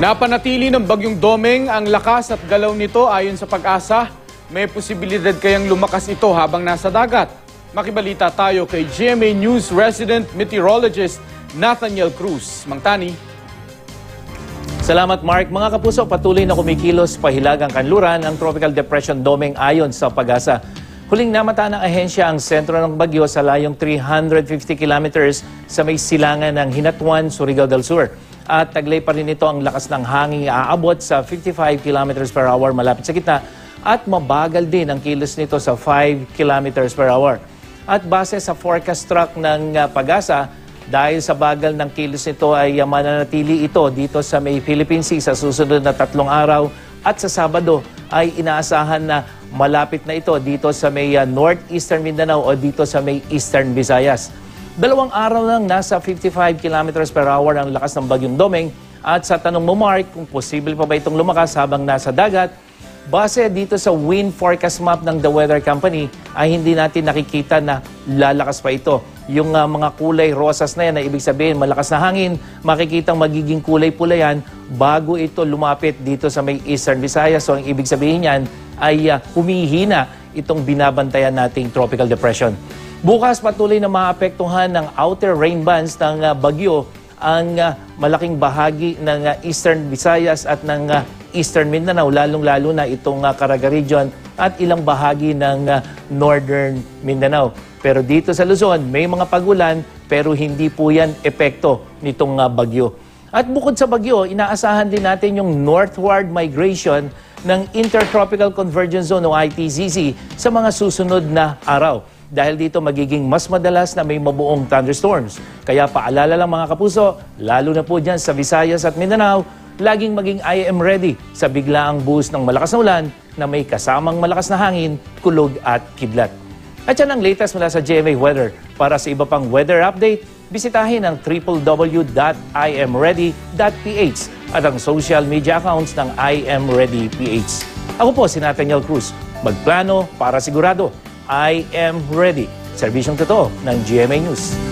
Napanatili ng bagyong Domeng ang lakas at galaw nito ayon sa Pag-asa. May posibilidad kayang lumakas ito habang nasa dagat. Makibalita tayo kay GMA News resident meteorologist Nathaniel Cruz. Mang Tani. Salamat Mark. Mga kapuso, patuloy na kumikilos pahilagang kanluran ang Tropical Depression Domeng ayon sa Pag-asa. Huling namata ng ahensya ang sentro ng bagyo sa layong 350 kilometers sa may silangan ng Hinatuan, Surigao del Sur. At taglay pa rin ito ang lakas ng hangin aabot sa 55 kilometers per hour malapit sa gitna at mabagal din ang kilos nito sa 5 kilometers per hour. At base sa forecast track ng Pag-asa, dahil sa bagal ng kilos nito ay mananatili ito dito sa may Philippine Sea sa susunod na 3 araw at sa Sabado ay inaasahan na malapit na ito dito sa may northeastern Mindanao o dito sa may eastern Visayas. 2 araw lang nasa 55 kilometers per hour ang lakas ng bagyong Domeng at sa tanong mo Mark kung posible pa ba itong lumakas habang nasa dagat, base dito sa wind forecast map ng The Weather Company ay hindi natin nakikita na lalakas pa ito. Yung mga kulay rosas na yan na ibig sabihin malakas na hangin, makikitang magiging kulay pula yan bago ito lumapit dito sa may eastern Visayas. So ang ibig sabihin yan ay humihina itong binabantayan nating tropical depression. Bukas patuloy na maapektuhan ng outer rain bands ng bagyo ang malaking bahagi ng eastern Visayas at ng eastern Mindanao, lalong-lalo na itong Caraga region at ilang bahagi ng northern Mindanao. Pero dito sa Luzon, may mga pagulan pero hindi po yan epekto nitong bagyo. At bukod sa bagyo, inaasahan din natin yung northward migration ng Intertropical Convergence Zone o ITCZ sa mga susunod na araw. Dahil dito magiging mas madalas na may mabuong thunderstorms. Kaya paalala lang mga kapuso, lalo na po dyan sa Visayas at Mindanao, laging maging I am ready sa biglaang buhos ng malakas na ulan na may kasamang malakas na hangin, kulog at kidlat. At yan ang latest mula sa GMA Weather. Para sa iba pang weather update, bisitahin ang www.imready.ph at ang social media accounts ng I Am Ready PH. Ako po si Nathaniel Cruz. Magplano para sigurado. I am ready. Serbisyong totoo ng GMA News.